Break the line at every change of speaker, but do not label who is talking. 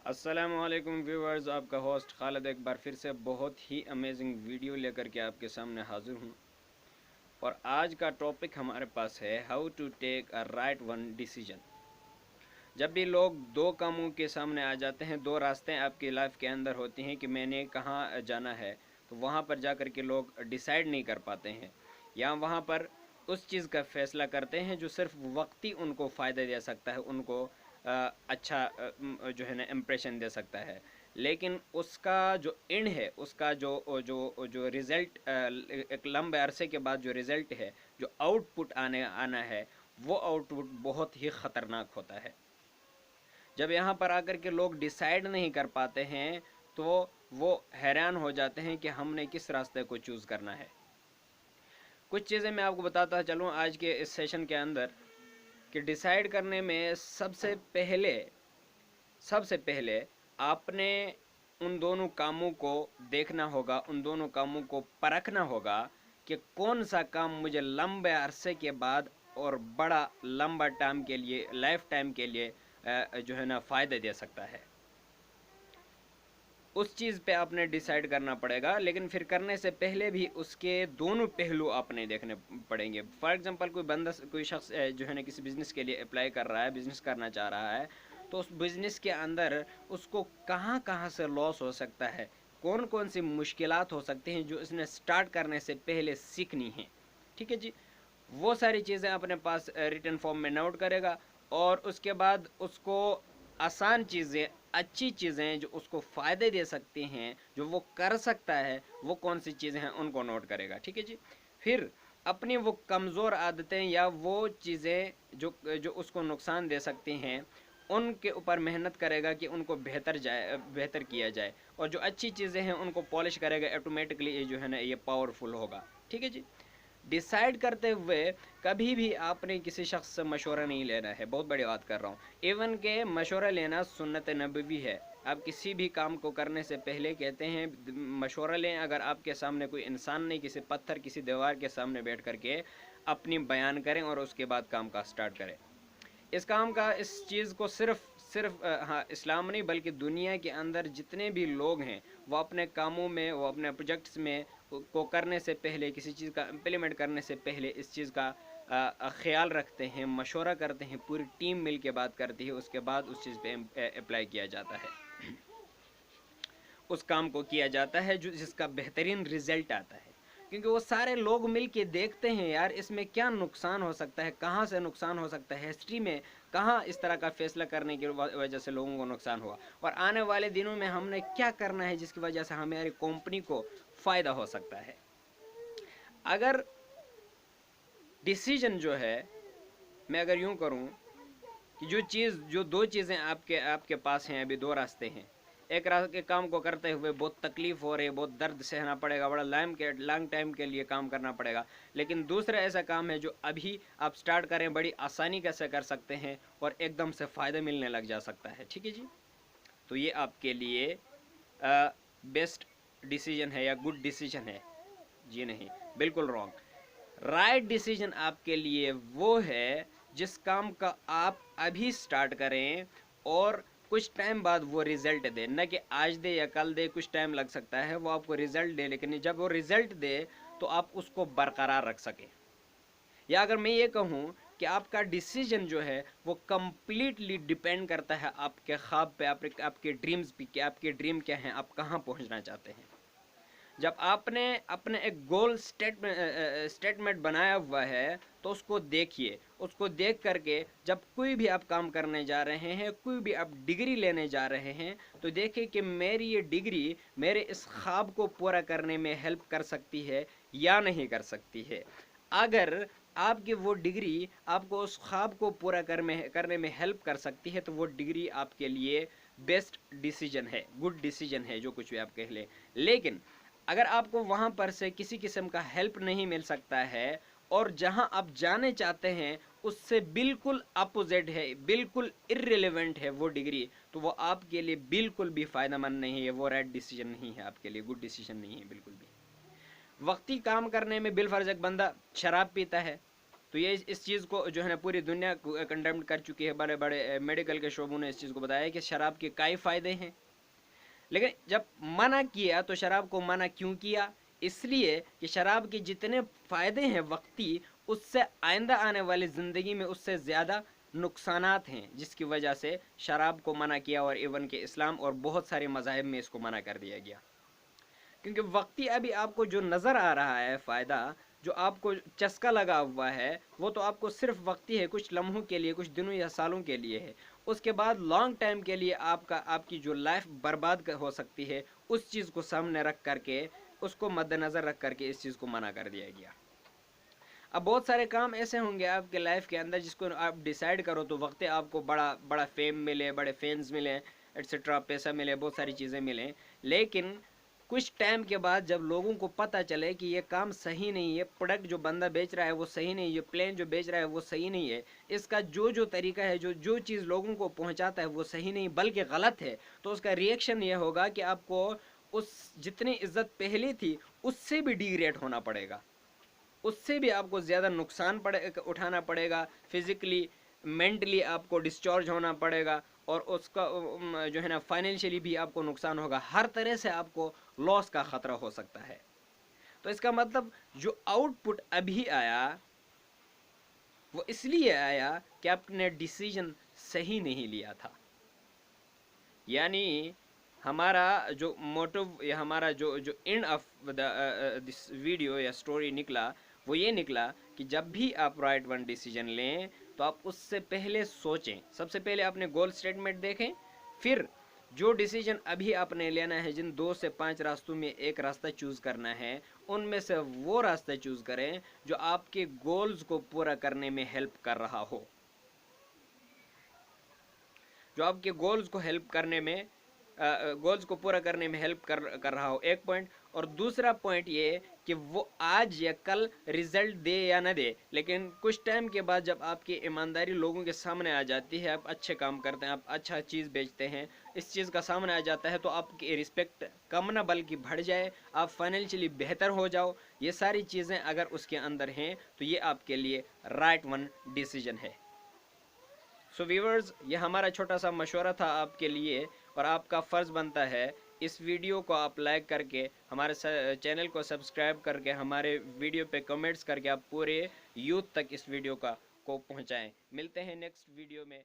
अस्सलामुअलैकुम व्यूवर्स, आपका होस्ट खालिद एक बार फिर से बहुत ही अमेजिंग वीडियो लेकर के आपके सामने हाजिर हूँ। और आज का टॉपिक हमारे पास है how to take a right one decision. जब भी लोग दो कामों के सामने आ जाते हैं, दो रास्ते आपकी लाइफ के अंदर होती हैं कि मैंने कहाँ जाना है, तो वहाँ पर जा कर के लोग डिसाइड नहीं कर पाते हैं या वहाँ पर उस चीज़ का फैसला करते हैं जो सिर्फ वक्ती उनको फ़ायदा दे सकता है, उनको अच्छा जो है ना इम्प्रेशन दे सकता है। लेकिन उसका जो एंड है, उसका जो जो जो रिज़ल्ट एक लंबे अरसे के बाद जो रिज़ल्ट है, जो आउटपुट आना है, वो आउटपुट बहुत ही ख़तरनाक होता है। जब यहाँ पर आकर के लोग डिसाइड नहीं कर पाते हैं तो वो हैरान हो जाते हैं कि हमने किस रास्ते को चूज़ करना है। कुछ चीज़ें मैं आपको बताता चलूँ आज के इस सेशन के अंदर कि डिसाइड करने में सबसे पहले आपने उन दोनों कामों को देखना होगा, उन दोनों कामों को परखना होगा कि कौन सा काम मुझे लंबे अरसे के बाद और बड़ा लंबा टाइम के लिए, लाइफ टाइम के लिए जो है ना फ़ायदे दे सकता है। उस चीज़ पे आपने डिसाइड करना पड़ेगा, लेकिन फिर करने से पहले भी उसके दोनों पहलू आपने देखने पड़ेंगे। फॉर एग्जांपल कोई शख्स जो है ना किसी बिज़नेस के लिए अप्लाई कर रहा है, बिज़नेस करना चाह रहा है, तो उस बिज़नेस के अंदर उसको कहाँ कहाँ से लॉस हो सकता है, कौन कौन सी मुश्किलात हो सकती हैं जो इसने स्टार्ट करने से पहले सीखनी है। ठीक है जी, वो सारी चीज़ें अपने पास रिटन फॉर्म में नोट करेगा और उसके बाद उसको आसान चीज़ें, अच्छी चीज़ें जो उसको फ़ायदे दे सकती हैं, जो वो कर सकता है, वो कौन सी चीज़ें हैं उनको नोट करेगा। ठीक है जी, फिर अपनी वो कमज़ोर आदतें या वो चीज़ें जो जो उसको नुकसान दे सकती हैं, उनके ऊपर मेहनत करेगा कि उनको बेहतर किया जाए, और जो अच्छी चीज़ें हैं उनको पॉलिश करेगा। ऑटोमेटिकली ये जो है ना ये पावरफुल होगा। ठीक है जी, डिसाइड करते हुए कभी भी आपने किसी शख्स से मशवरा नहीं लेना है। बहुत बड़ी बात कर रहा हूँ, इवन के मशवरा लेना सुन्नत नबवी है। आप किसी भी काम को करने से पहले कहते हैं मशवरा लें। अगर आपके सामने कोई इंसान नहीं, किसी पत्थर, किसी दीवार के सामने बैठ करके अपनी बयान करें और उसके बाद काम का स्टार्ट करें। इस काम का, इस चीज़ को सिर्फ हाँ, इस्लाम नहीं बल्कि दुनिया के अंदर जितने भी लोग हैं वो अपने कामों में, वो अपने प्रोजेक्ट्स में को करने से पहले, किसी चीज़ का इम्प्लीमेंट करने से पहले इस चीज़ का ख्याल रखते हैं, मशवरा करते हैं, पूरी टीम मिल के बात करती है, उसके बाद उस चीज़ पे अप्लाई किया जाता है, उस काम को किया जाता है जो जिसका बेहतरीन रिजल्ट आता है। क्योंकि वो सारे लोग मिल के देखते हैं यार इसमें क्या नुकसान हो सकता है, कहाँ से नुकसान हो सकता है, हिस्ट्री में कहाँ इस तरह का फैसला करने की वजह से लोगों को नुकसान हुआ, और आने वाले दिनों में हमने क्या करना है जिसकी वजह से हमारी कंपनी को फ़ायदा हो सकता है। अगर डिसीजन जो है, मैं अगर यूँ करूँ कि जो दो चीज़ें आपके आपके पास हैं, अभी दो रास्ते हैं। एक रास्ते के काम को करते हुए बहुत तकलीफ़ हो रही है, बहुत दर्द सहना पड़ेगा, बड़ा लॉन्ग टाइम के लिए काम करना पड़ेगा। लेकिन दूसरा ऐसा काम है जो अभी आप स्टार्ट करें, बड़ी आसानी कैसे कर सकते हैं और एकदम से फ़ायदा मिलने लग जा सकता है। ठीक है जी, तो ये आपके लिए बेस्ट डिसीजन है या गुड डिसीजन है? जी नहीं, बिल्कुल रॉन्ग। राइट डिसीजन आपके लिए वो है जिस काम का आप अभी स्टार्ट करें और कुछ टाइम बाद वो रिजल्ट दे, न कि आज दे या कल दे, कुछ टाइम लग सकता है, वो आपको रिजल्ट दे, लेकिन जब वो रिजल्ट दे तो आप उसको बरकरार रख सकें। या अगर मैं ये कहूँ कि आपका डिसीजन जो है वो कम्प्लीटली डिपेंड करता है आपके ख्वाब पे, आपके ड्रीम्स पे, कि आपके ड्रीम क्या हैं, आप कहाँ पहुँचना चाहते हैं। जब आपने अपने एक गोल स्टेटमेंट बनाया हुआ है तो उसको देखिए, उसको देख करके जब कोई भी आप काम करने जा रहे हैं, कोई भी आप डिग्री लेने जा रहे हैं, तो देखिए कि मेरी ये डिग्री मेरे इस ख्वाब को पूरा करने में हेल्प कर सकती है या नहीं कर सकती है। अगर आपकी वो डिग्री आपको उस ख्वाब को पूरा करने में हेल्प कर सकती है तो वो डिग्री आपके लिए बेस्ट डिसीजन है, गुड डिसीजन है, जो कुछ भी आप कह लें। लेकिन अगर आपको वहाँ पर से किसी किस्म का हेल्प नहीं मिल सकता है और जहाँ आप जाने चाहते हैं उससे बिल्कुल अपोजिट है, बिल्कुल इर्रेलेवेंट है वो डिग्री, तो वो आपके लिए बिल्कुल भी फ़ायदेमंद नहीं है, वो राइट डिसीजन नहीं है आपके लिए, गुड डिसीजन नहीं है बिल्कुल भी। वक्ती काम करने में बिलफर्ज एक बंदा शराब पीता है, تو یہ اس چیز کو جو ہے نا پوری دنیا کنڈمڈ کر چکی ہے، بڑے بڑے میڈیکل کے شعبوں نے اس چیز کو بتایا کہ شراب کے کئی فائدے ہیں، لیکن جب منع کیا تو شراب کو منع کیوں کیا؟ اس لیے کہ شراب کے جتنے فائدے ہیں وقتی، اس سے آئندہ آنے والی زندگی میں اس سے زیادہ نقصانات ہیں، جس کی وجہ سے شراب کو منع کیا، اور ایون کہ اسلام اور بہت سارے مذاہب میں اس کو منع کر دیا گیا، کیونکہ وقتی ابھی آپ کو جو نظر آ رہا ہے فائدہ، جو آپ کو چسکا لگا ہوا ہے، وہ تو آپ کو صرف وقتی ہے، کچھ لمحوں کے لیے، کچھ دنوں یا سالوں کے لیے ہے، اس کے بعد لانگ ٹائم کے لیے آپ کی جو لائف برباد ہو سکتی ہے، اس چیز کو سامنے رکھ کر کے، اس کو مد نظر رکھ کر کے اس چیز کو منع کر دیا گیا۔ اب بہت سارے کام ایسے ہوں گے آپ کے لائف کے اندر جس کو آپ ڈیسائیڈ کرو تو وقت آپ کو بڑا فیم ملے، بڑے فینز ملیں، ایٹسٹرا، پیسہ ملے، بہت ساری چیزیں ملیں، لیکن کچھ ٹائم کے بعد جب لوگوں کو پتہ چلے کہ یہ کام صحیح نہیں ہے، پروڈکٹ جو بندہ بیچ رہا ہے وہ صحیح نہیں ہے، یہ پلین جو بیچ رہا ہے وہ صحیح نہیں ہے، اس کا جو طریقہ ہے، جو چیز لوگوں کو پہنچاتا ہے وہ صحیح نہیں بلکہ غلط ہے، تو اس کا ریئیکشن یہ ہوگا کہ آپ کو اس جتنی عزت پہلی تھی اس سے بھی ڈیگریڈ ہونا پڑے گا، اس سے بھی آپ کو زیادہ نقصان اٹھانا پڑے گا، فزیکلی، مینٹلی آپ کو ڈسچارج ہونا پڑے گا، اور اس کا جو ہے نا فائنینشلی بھی آپ کو نقصان ہوگا، ہر طرح سے آپ کو لاس کا خطرہ ہو سکتا ہے۔ تو اس کا مطلب جو آؤٹ پٹ ابھی آیا وہ اس لیے آیا کہ آپ نے ڈیسیجن صحیح نہیں لیا تھا، یعنی ہمارا جو موٹو یا ہمارا جو اینڈ آف دس ویڈیو یا سٹوری نکلا وہ یہ نکلا کہ جب بھی آپ رائٹ ون ڈیسیجن لیں تو آپ اس سے پہلے سوچیں، سب سے پہلے اپنے گول سٹیٹمنٹ دیکھیں، پھر جو ڈیسیجن ابھی آپ نے لینا ہے، جن 2 سے 5 راستوں میں ایک راستہ چوز کرنا ہے، ان میں سے وہ راستہ چوز کریں جو آپ کے گولز کو پورا کرنے میں ہیلپ کر رہا ہو، جو آپ کے گولز کو ہیلپ کرنے میں گولز کو پورا کرنے میں ہیلپ کر رہا ہو، ایک پوائنٹ۔ اور دوسرا پوائنٹ یہ کہ وہ آج یا کل ریزلٹ دے یا نہ دے، لیکن کچھ ٹائم کے بعد جب آپ کی ایمانداری لوگوں کے سامنے آ جاتی ہے، آپ اچھے کام کرتے ہیں، آپ اچھا چیز بیچتے ہیں، اس چیز کا سامنے آ جاتا ہے، تو آپ کی رسپیکٹ کم نہ بلکہ بڑھ جائے، آپ فائنینشلی بہتر ہو جاؤ، یہ ساری چیزیں اگر اس کے اندر ہیں تو یہ آپ کے لیے رائٹ ون ڈیسیجن ہے۔ سو ویورز، یہ ہمارا چھوٹا سا مشورہ تھا آپ کے لیے، اور آپ کا فرض بنتا ہے اس ویڈیو کو آپ لائک کر کے، ہمارے چینل کو سبسکرائب کر کے، ہمارے ویڈیو پہ کمنٹس کر کے آپ پورے یوتھ تک اس ویڈیو کو پہنچائیں۔ ملتے ہیں نیکسٹ ویڈیو میں۔